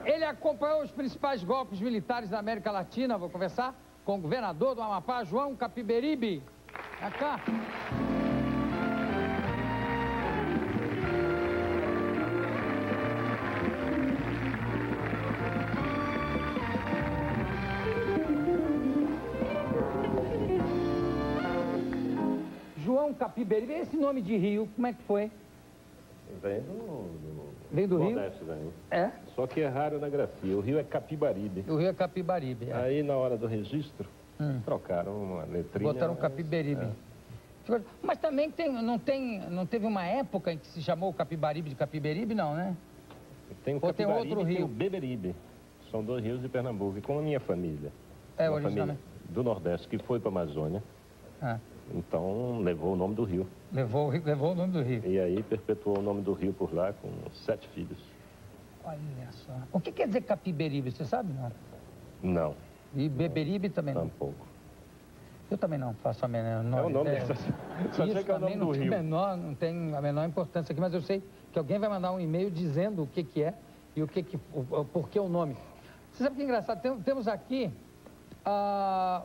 Ele acompanhou os principais golpes militares da América Latina. Vou conversar com o governador do Amapá, João Capiberibe. Vem cá. João Capiberibe, esse nome de rio, como é que foi? Vem do Nordeste, Rio? Daí. É? Só que é raro na grafia. O rio é Capibaribe. O rio é Capibaribe, é. Aí, na hora do registro, trocaram uma letrinha. Botaram Capiberibe. É. Mas também não teve uma época em que se chamou Capibaribe de Capiberibe, não, né? Tem o Ou tem Capibaribe outro e tem rio? o Beberibe. São dois rios de Pernambuco. E como a minha família, É, uma originalmente. família do Nordeste que foi para a Amazônia, então levou o nome do rio. Levou o nome do rio. E aí perpetuou o nome do rio por lá com 7 filhos. Olha só. O que quer dizer Capiberibe, você sabe, não? Não. E Beberibe também não? Tampouco. Eu também não faço a menor É o nome ideia. Só sei que é o nome do rio. Não tem a menor importância aqui, mas eu sei que alguém vai mandar um e-mail dizendo o que é e por que o nome. Você sabe que é engraçado? Temos aqui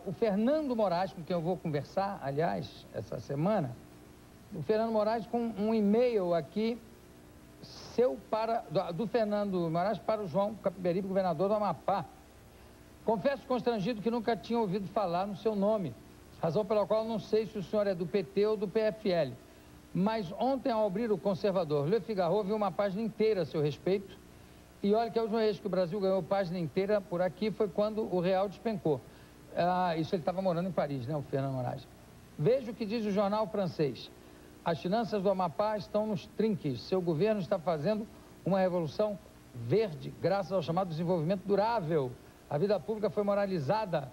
o Fernando Moraes, com quem eu vou conversar, aliás, essa semana. O Fernando Moraes com um e-mail aqui do Fernando Moraes para o João Capiberibe, governador do Amapá. Confesso constrangido que nunca tinha ouvido falar no seu nome, razão pela qual não sei se o senhor é do PT ou do PFL. Mas ontem, ao abrir o Conservador Le Figaro, vi uma página inteira a seu respeito. E olha que a última vez que o Brasil ganhou página inteira por aqui foi quando o real despencou. Isso ele estava morando em Paris, né, o Fernando Moraes. Veja o que diz o jornal francês. As finanças do Amapá estão nos trinques. Seu governo está fazendo uma revolução verde, graças ao chamado desenvolvimento durável. A vida pública foi moralizada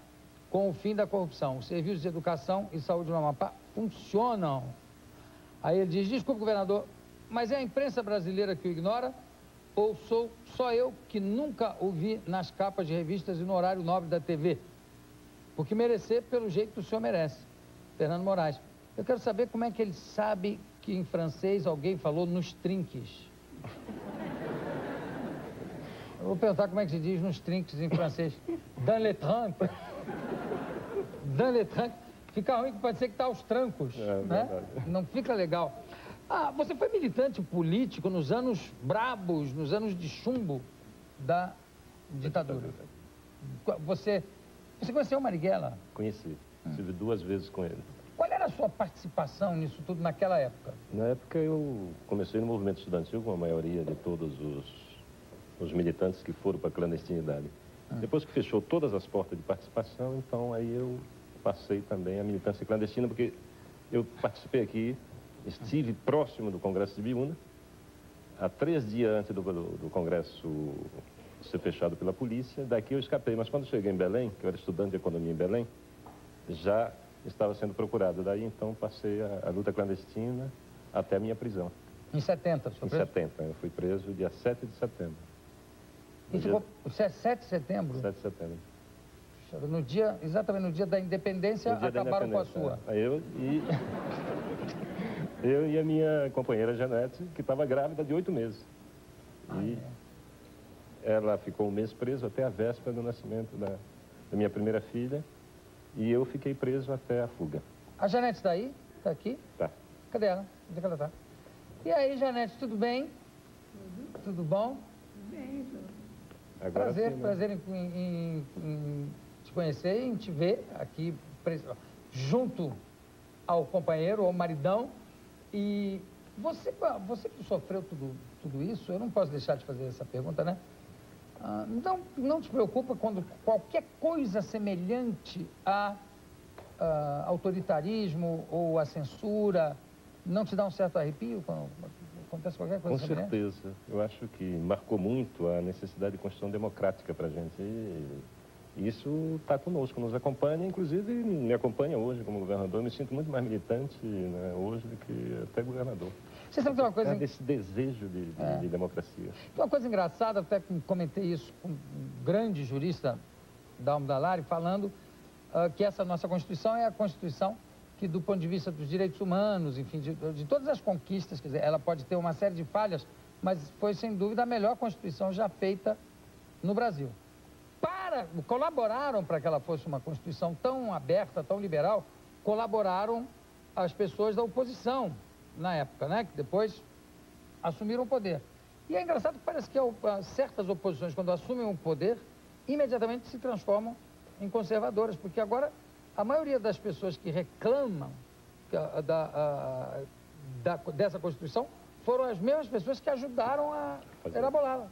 com o fim da corrupção. Os serviços de educação e saúde no Amapá funcionam. Aí ele diz, desculpe, governador, mas é a imprensa brasileira que o ignora ou sou só eu que nunca o vi nas capas de revistas e no horário nobre da TV? Porque merecer, pelo jeito que o senhor merece. Fernando Moraes. Eu quero saber como é que ele sabe que em francês alguém falou nos trinques. Eu vou perguntar como é que se diz nos trinques em francês. Dans les tranques. Dans les tranques. Fica ruim que pode ser que está aos trancos, né? Não fica legal. Você foi militante político nos anos brabos, nos anos de chumbo da ditadura. Você conheceu o Marighella? Conheci. Estive 2 vezes com ele. Qual era a sua participação nisso tudo naquela época? Na época eu comecei no movimento estudantil com a maioria de todos os militantes que foram para a clandestinidade. Depois que fechou todas as portas de participação, então aí eu passei também a militância clandestina, porque eu participei aqui, estive próximo do Congresso de Biúna, há 3 dias antes do Congresso ser fechado pela polícia. Daqui eu escapei, mas quando cheguei em Belém, que eu era estudante de economia em Belém, já estava sendo procurado. Daí, então, passei a luta clandestina até a minha prisão. Em 70, Em 70. Eu fui preso dia 7 de setembro. E ficou 7 de setembro? 7 de setembro. Exatamente no dia da independência, acabaram com a sua. Eu e a minha companheira Janete, que estava grávida de 8 meses. Ela ficou 1 mês preso até a véspera do nascimento da minha primeira filha. E eu fiquei preso até a fuga. A Janete está aí? Está aqui? Tá. Cadê ela? Onde é que ela está? E aí, Janete, tudo bem? Tudo bom? Bem, Agora sim, né? Prazer em te conhecer e em te ver aqui junto ao companheiro, ao maridão. E você que sofreu tudo isso, eu não posso deixar de fazer essa pergunta, né? Não te preocupa quando qualquer coisa semelhante a autoritarismo ou a censura não te dá um certo arrepio quando acontece qualquer coisa semelhante? Com certeza. Eu acho que marcou muito a necessidade de construção democrática para a gente. E isso está conosco, nos acompanha, inclusive me acompanha hoje como governador. Eu me sinto muito mais militante, né, hoje do que até governador. Você sabe que uma coisa... desse desejo de democracia. Uma coisa engraçada, até comentei isso com um grande jurista da Almodalari, falando que essa nossa Constituição é a Constituição que, do ponto de vista dos direitos humanos, enfim, de todas as conquistas, quer dizer, ela pode ter uma série de falhas, mas foi, sem dúvida, a melhor Constituição já feita no Brasil. Colaboraram para que ela fosse uma Constituição tão aberta, tão liberal, colaboraram as pessoas da oposição na época, né? Que depois assumiram o poder. E é engraçado que parece que certas oposições, quando assumem o poder, imediatamente se transformam em conservadoras, porque agora a maioria das pessoas que reclamam dessa Constituição foram as mesmas pessoas que ajudaram a elaborá-la.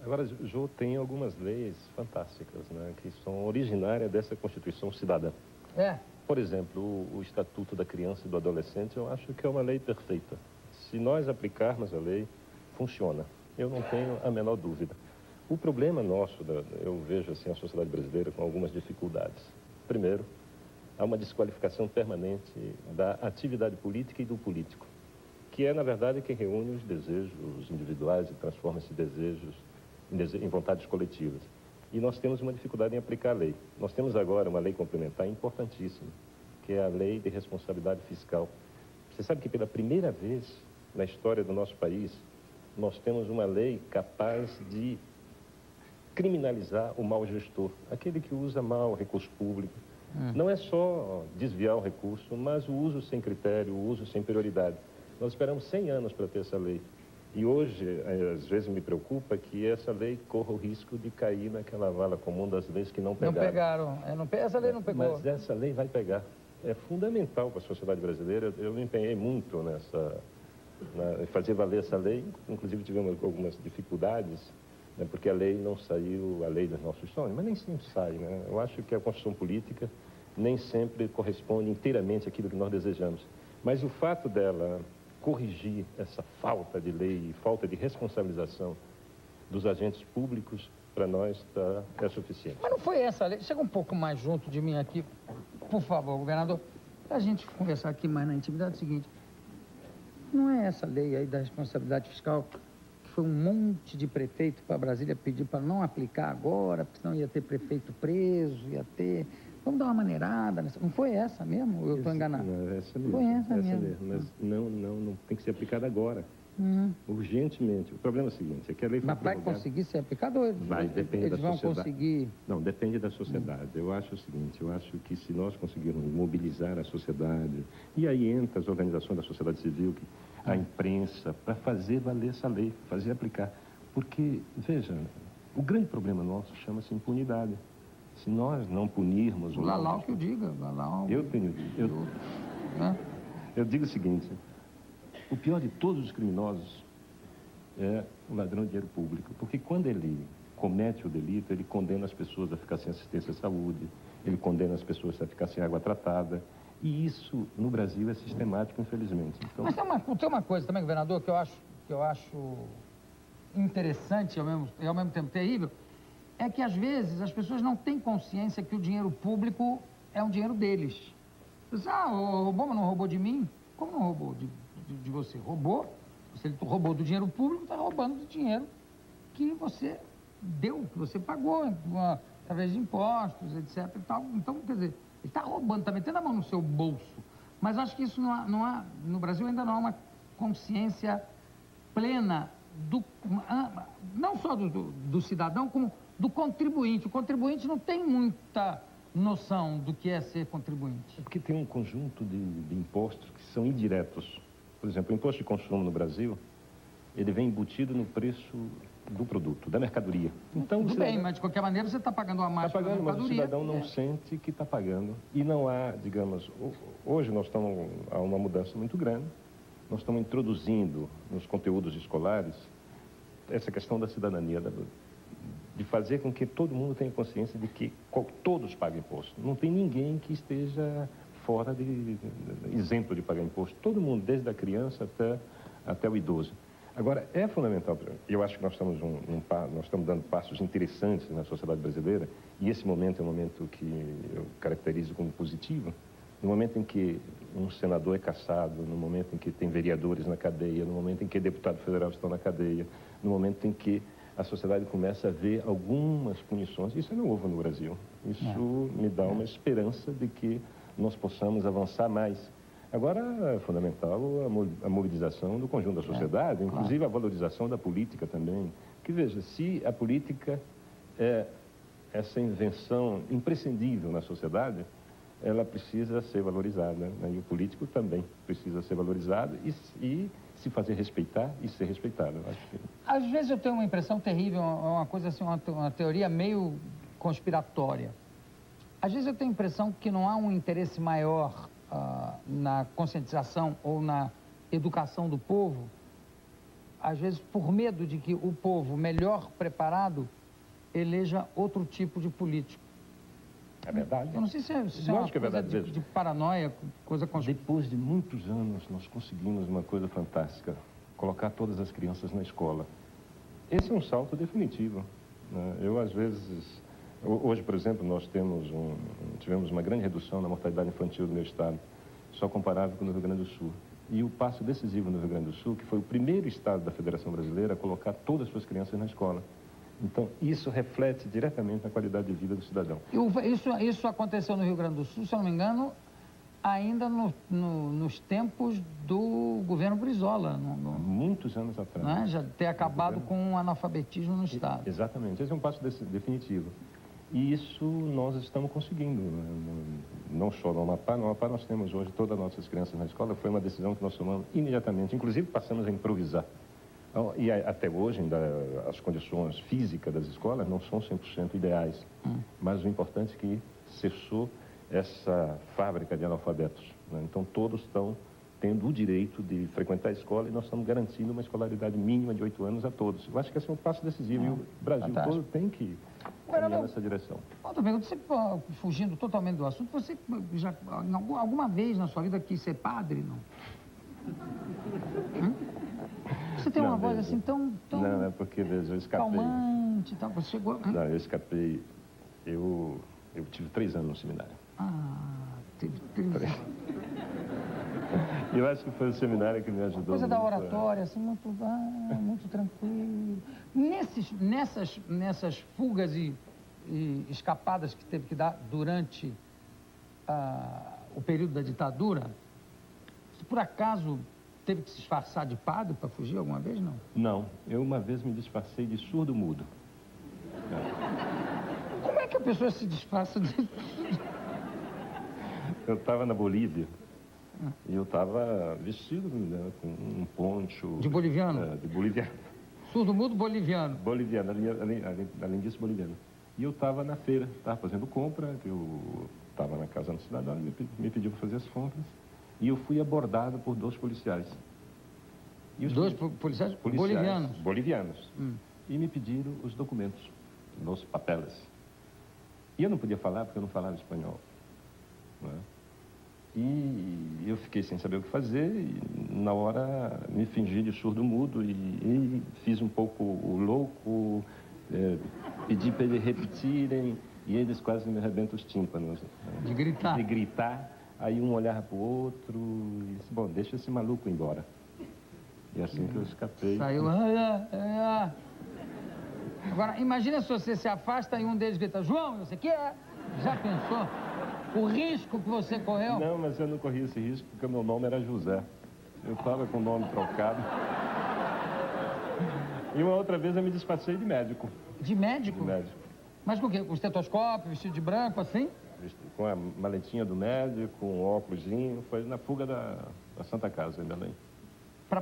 Agora, Jô, tem algumas leis fantásticas, né, que são originárias dessa Constituição cidadã. Por exemplo, o Estatuto da Criança e do Adolescente, eu acho que é uma lei perfeita. Se nós aplicarmos a lei, funciona. Eu não tenho a menor dúvida. O problema nosso, eu vejo assim a sociedade brasileira com algumas dificuldades. Primeiro, há uma desqualificação permanente da atividade política e do político, que é, na verdade, quem reúne os desejos individuais e transforma esses desejos em vontades coletivas. E nós temos uma dificuldade em aplicar a lei. Nós temos agora uma lei complementar importantíssima, que é a Lei de Responsabilidade Fiscal. Você sabe que pela primeira vez na história do nosso país, nós temos uma lei capaz de criminalizar o mau gestor, aquele que usa mal o recurso público. Não é só desviar o recurso, mas o uso sem critério, o uso sem prioridade. Nós esperamos 100 anos para ter essa lei. E hoje, às vezes, me preocupa que essa lei corra o risco de cair naquela vala comum das leis que não pegaram. Essa lei não pegou. Mas essa lei vai pegar. É fundamental para a sociedade brasileira. Eu me empenhei muito em fazer valer essa lei. Inclusive, tivemos algumas dificuldades, né, porque a lei não saiu, a lei dos nossos sonhos. Mas nem sempre sai, né? Eu acho que a construção política nem sempre corresponde inteiramente àquilo que nós desejamos. Mas o fato dela corrigir essa falta de lei e falta de responsabilização dos agentes públicos, para nós, é suficiente. Mas não foi essa lei. Chega um pouco mais junto de mim aqui, por favor, governador. Para a gente conversar aqui mais na intimidade, é o seguinte. Não é essa lei aí da responsabilidade fiscal que foi um monte de prefeito para Brasília pedir para não aplicar agora, porque senão ia ter prefeito preso, ia ter... Vamos dar uma maneirada. Não foi essa mesmo? Ou eu estou enganado? Não, essa mesmo. Foi essa mesmo. Mas não tem que ser aplicada agora. Urgentemente. O problema é o seguinte, é que a lei foi Mas vai conseguir ser aplicado ou eles vão conseguir... Não, depende da sociedade. Eu acho o seguinte, eu acho que se nós conseguirmos mobilizar a sociedade, e aí entra as organizações da sociedade civil, a imprensa, para fazer valer essa lei, fazer aplicar. Porque, veja, o grande problema nosso chama-se impunidade. Se nós não punirmos... O Lalau que eu diga, Lalau... Eu digo o seguinte, o pior de todos os criminosos é o ladrão de dinheiro público, porque quando ele comete o delito, ele condena as pessoas a ficar sem assistência à saúde, ele condena as pessoas a ficar sem água tratada, e isso no Brasil é sistemático, infelizmente. Então... Mas tem uma coisa também, governador, que eu acho interessante e ao mesmo tempo terrível, é que, às vezes, as pessoas não têm consciência que o dinheiro público é um dinheiro deles. Você roubou, mas não roubou de mim? Como não roubou de você? Roubou. Se ele roubou do dinheiro público, está roubando do dinheiro que você deu, que você pagou, através de impostos, etc. E tal. Então, quer dizer, ele está roubando, está metendo a mão no seu bolso. Mas acho que isso no Brasil ainda não há uma consciência plena não só do cidadão, como do contribuinte. O contribuinte não tem muita noção do que é ser contribuinte. É porque tem um conjunto de impostos que são indiretos. Por exemplo, o imposto de consumo no Brasil, ele vem embutido no preço do produto, da mercadoria. Então, tudo bem, mas de qualquer maneira você está pagando a mais pela mercadoria. Mas o cidadão não sente que está pagando. E não há, digamos, hoje há uma mudança muito grande. Nós estamos introduzindo nos conteúdos escolares essa questão da cidadania, de fazer com que todo mundo tenha consciência de que todos pagam imposto. Não tem ninguém que esteja fora isento de pagar imposto. Todo mundo, desde a criança até o idoso. Agora, é fundamental, eu acho que nós estamos dando passos interessantes na sociedade brasileira, e esse momento é um momento que eu caracterizo como positivo, no momento em que um senador é cassado, no momento em que tem vereadores na cadeia, no momento em que deputados federais estão na cadeia, no momento em que a sociedade começa a ver algumas punições. Isso é novo no Brasil. Isso me dá uma esperança de que nós possamos avançar mais. Agora, é fundamental a mobilização do conjunto da sociedade, inclusive a valorização da política também. Que veja, se a política essa invenção imprescindível na sociedade, ela precisa ser valorizada, né? E o político também precisa ser valorizado e se fazer respeitar e ser respeitado. Eu acho que... Às vezes eu tenho uma impressão terrível, uma coisa assim, uma teoria meio conspiratória. Às vezes eu tenho a impressão que não há um interesse maior na conscientização ou na educação do povo, às vezes por medo de que o povo melhor preparado eleja outro tipo de político. É verdade. Eu não sei se é uma coisa de paranoia, coisa Depois de muitos anos, nós conseguimos uma coisa fantástica, colocar todas as crianças na escola. Esse é um salto definitivo, né? Eu, às vezes... Hoje, por exemplo, nós tivemos uma grande redução na mortalidade infantil do meu estado, só comparável com o Rio Grande do Sul. E o passo decisivo no Rio Grande do Sul, que foi o primeiro estado da Federação Brasileira a colocar todas as suas crianças na escola. Então, isso reflete diretamente na qualidade de vida do cidadão. Isso aconteceu no Rio Grande do Sul, se eu não me engano, ainda nos tempos do governo Brizola. Muitos anos atrás. Né? Já ter acabado com o analfabetismo no estado. Exatamente. Esse é um passo definitivo. E isso nós estamos conseguindo, não só no Amapá. No Amapá nós temos hoje todas as nossas crianças na escola. Foi uma decisão que nós tomamos imediatamente. Inclusive passamos a improvisar. E até hoje ainda as condições físicas das escolas não são 100% ideais. Mas o importante é que cessou essa fábrica de analfabetos, né? Então todos estão tendo o direito de frequentar a escola e nós estamos garantindo uma escolaridade mínima de 8 anos a todos. Eu acho que esse é um passo decisivo e o Brasil todo tem que caminhar nessa direção. Outra pergunta, você, fugindo totalmente do assunto, você já alguma vez na sua vida quis ser padre, não? Você tem uma voz assim tão... Não, é porque, veja, eu escapei. Calmante e tal, você chegou... Não, eu escapei, eu tive 3 anos no seminário. Teve 3 anos. Eu acho que foi o seminário que me ajudou. Coisa da oratória, assim, muito tranquilo. Nessas fugas e escapadas que teve que dar durante o período da ditadura, se por acaso teve que se disfarçar de padre para fugir alguma vez, não? Não, eu uma vez me disfarcei de surdo-mudo. Como é que a pessoa se disfarça de... Eu estava na Bolívia e eu estava vestido, né, com um poncho... De boliviano? De boliviano. Surdo-mudo boliviano? Boliviano, além disso, boliviano. E eu estava na feira, estava fazendo compra, eu estava na casa do cidadão, me pediu para fazer as compras. E eu fui abordado por 2 policiais. E dois policiais bolivianos? Bolivianos. E me pediram os documentos, os papeles. E eu não podia falar porque eu não falava espanhol, né? E eu fiquei sem saber o que fazer e na hora me fingi de surdo-mudo e fiz um pouco o louco, pedi para eles repetirem e eles quase me arrebentam os tímpanos. De gritar? De gritar. Aí um olhava para o outro e disse, bom, deixa esse maluco embora. E assim que eu escapei. Saiu. Agora, imagina se você se afasta e um deles grita, João, você quer? Já pensou? O risco que você correu? Não, mas eu não corri esse risco porque o meu nome era José. Eu estava com o nome trocado. E uma outra vez eu me disfarcei de médico. De médico? De médico. Mas com o quê? Com estetoscópio, vestido de branco, assim? Com a maletinha do médico, com um óculosinho. Foi na fuga da Santa Casa, em Belém.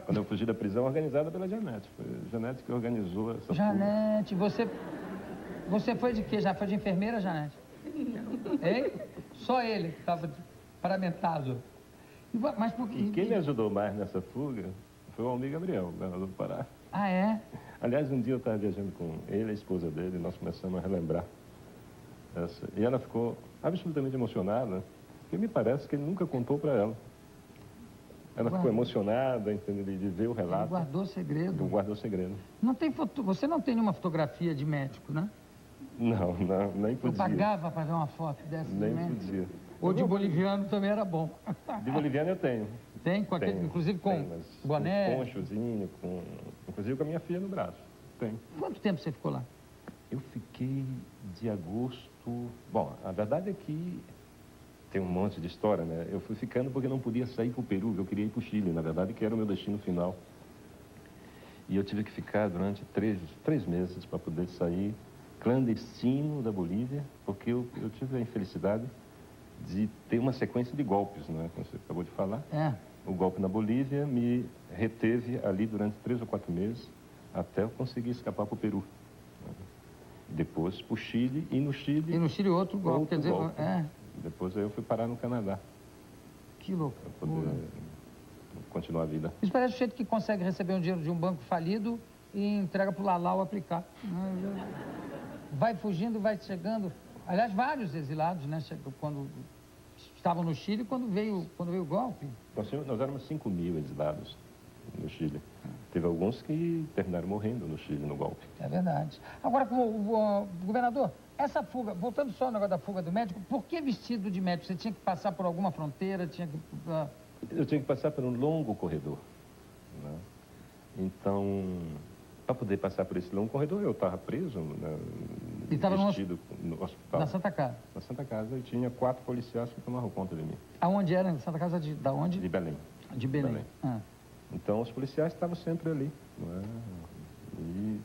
Quando eu fugi da prisão, organizada pela Janete. Foi a Janete que organizou essa Janete, fuga. Você foi de quê? Já foi de enfermeira, Janete? Hein? Só ele que estava paramentado. Mas por quê? E quem me ajudou mais nessa fuga foi o Almir Gabriel, governador do Pará. Ah, é? Aliás, um dia eu estava viajando com ele, a esposa dele, e nós começamos a relembrar essa. E ela ficou absolutamente emocionada, porque me parece que ele nunca contou para ela. Ela ficou emocionada, entendeu, de ver o relato. Ele guardou segredo. Guardou segredo. Não tem Você não tem nenhuma fotografia de médico, né? Não, nem podia. Eu pagava para ver uma foto dessa de médico. Nem podia. Ou de boliviano também era bom. De boliviano eu tenho. Tem? Com aquele, inclusive com boné? Com ponchozinho, inclusive com a minha filha no braço. Tem. Quanto tempo você ficou lá? Eu fiquei de agosto... Bom, a verdade é que tem um monte de história, né? Eu fui ficando porque não podia sair para o Peru, eu queria ir para o Chile, na verdade, que era o meu destino final. E eu tive que ficar durante três meses para poder sair clandestino da Bolívia, porque eu tive a infelicidade de ter uma sequência de golpes, né, como você acabou de falar. O golpe na Bolívia me reteve ali durante 3 ou 4 meses, até eu conseguir escapar para o Peru. Depois para o Chile, e no Chile... E no Chile outro golpe, quer dizer... Golpe. Depois aí eu fui parar no Canadá. Que louco. Para poder continuar a vida. Isso parece o jeito que consegue receber um dinheiro de um banco falido e entrega para o Lalau aplicar. Vai fugindo, vai chegando. Aliás, vários exilados, né? Quando estavam no Chile, quando veio o golpe. Nós éramos 5.000 exilados no Chile. Teve alguns que terminaram morrendo no Chile, no golpe. É verdade. Agora, governador, essa fuga, voltando só ao negócio da fuga do médico, por que vestido de médico? Você tinha que passar por alguma fronteira, Eu tinha que passar por um longo corredor, né? Então, para poder passar por esse longo corredor, eu estava preso, né, e estava no hospital. Na Santa Casa? Na Santa Casa, e tinha 4 policiais que tomavam conta de mim. Aonde era? Na Santa Casa da onde? De Belém. De Belém. Então, os policiais estavam sempre ali, né? E,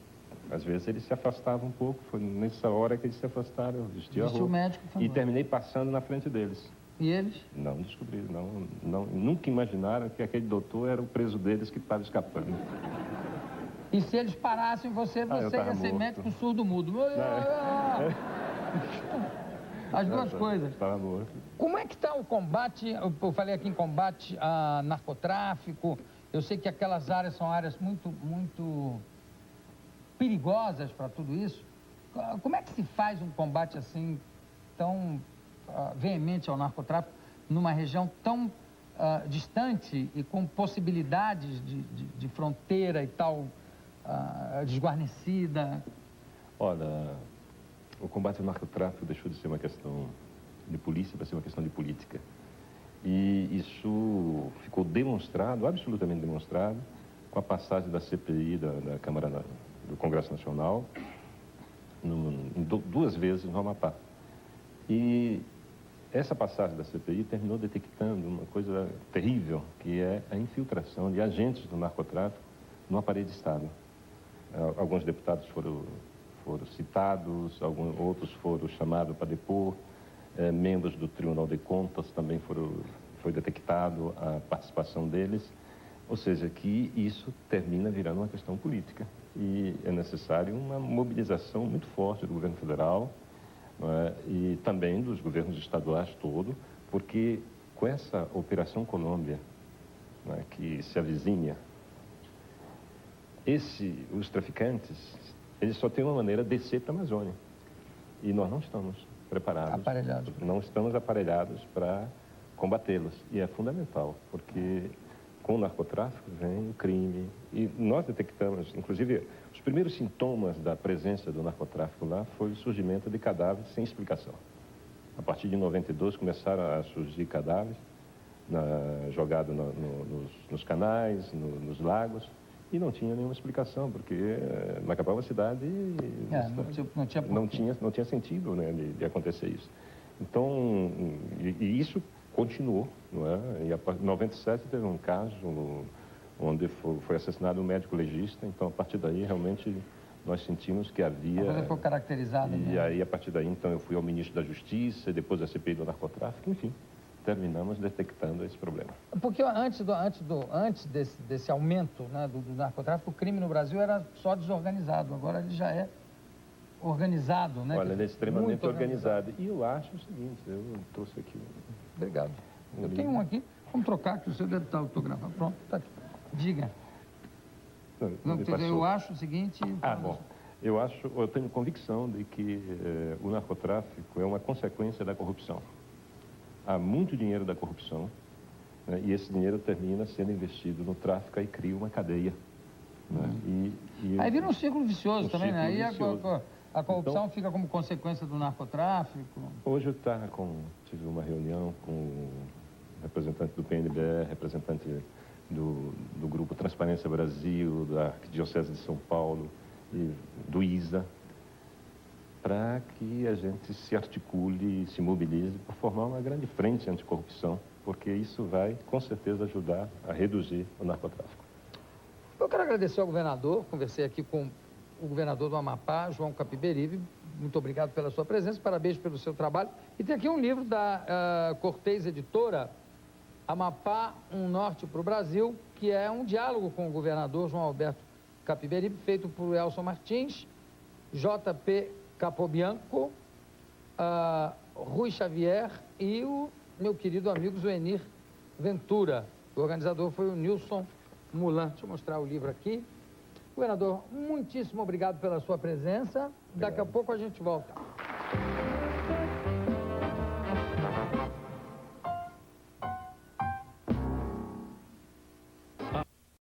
às vezes, eles se afastavam um pouco. Foi nessa hora que eles se afastaram, eu vesti a roupa. O médico, e terminei passando na frente deles. E eles? Não descobriram, nunca imaginaram que aquele doutor era o preso deles que estava escapando. E se eles parassem você ia ser médico surdo-mudo. As duas coisas. Estava morto. Como é que está o combate? Eu falei aqui em combate a narcotráfico. Eu sei que aquelas áreas são áreas muito perigosas para tudo isso. Como é que se faz um combate assim tão veemente ao narcotráfico numa região tão distante e com possibilidades de fronteira e tal desguarnecida? Olha, o combate ao narcotráfico deixou de ser uma questão de polícia para ser uma questão de política. E isso ficou demonstrado, absolutamente demonstrado, com a passagem da CPI da Câmara do Congresso Nacional, 2 vezes no Amapá. E essa passagem da CPI terminou detectando uma coisa terrível, que é a infiltração de agentes do narcotráfico no aparelho de Estado. Alguns deputados foram citados, outros foram chamados para depor, membros do Tribunal de Contas também foi detectado a participação deles, ou seja, que isso termina virando uma questão política. E é necessário uma mobilização muito forte do governo federal, e também dos governos estaduais todo, porque com essa Operação Colômbia, que se avizinha, os traficantes, eles só têm uma maneira de descer para a Amazônia. E nós não estamos preparados, não estamos aparelhados para combatê-los. E é fundamental, porque com o narcotráfico vem o crime. E nós detectamos, inclusive, os primeiros sintomas da presença do narcotráfico lá foi o surgimento de cadáveres sem explicação. A partir de 92 começaram a surgir cadáveres jogados nos canais, nos lagos, e não tinha nenhuma explicação, porque Macapá é uma cidade... não tinha sentido, né, de acontecer isso. Então, e isso continuou, não é? E em 97 teve um caso onde foi assassinado um médico legista, então a partir daí realmente nós sentimos que havia... A coisa ficou caracterizada. E aí a partir daí então eu fui ao ministro da Justiça, depois a CPI do narcotráfico, enfim, terminamos detectando esse problema. Porque antes desse aumento, né, do narcotráfico, o crime no Brasil era só desorganizado, agora ele já é organizado, né? Olha, ele é extremamente organizado. E eu acho o seguinte, eu trouxe aqui... Obrigado. Eu tenho um aqui, vamos trocar, que o seu deve estar autografado. Pronto, está aqui. Diga. Não, eu acho o seguinte... Bom. Eu tenho convicção de que o narcotráfico é uma consequência da corrupção. Há muito dinheiro da corrupção, né, e esse dinheiro termina sendo investido no tráfico e cria uma cadeia. Né, aí vira um círculo vicioso também, né? Aí a corrupção fica como consequência do narcotráfico. Hoje eu tive uma reunião com o representante do PNBR, representante do Grupo Transparência Brasil, da Arquidiocese de São Paulo e do ISA, para que a gente se articule, se mobilize para formar uma grande frente anticorrupção, porque isso vai, com certeza, ajudar a reduzir o narcotráfico. Eu quero agradecer ao governador, conversei aqui com o governador do Amapá, João Capiberibe, muito obrigado pela sua presença, parabéns pelo seu trabalho. E tem aqui um livro da Cortez Editora, Amapá, um Norte para o Brasil, que é um diálogo com o governador João Alberto Capiberibe, feito por Elson Martins, J.P. Capobianco, Rui Xavier e o meu querido amigo Zuenir Ventura. O organizador foi o Nilson Mulan. Deixa eu mostrar o livro aqui. Governador, muitíssimo obrigado pela sua presença. Daqui a pouco a gente volta.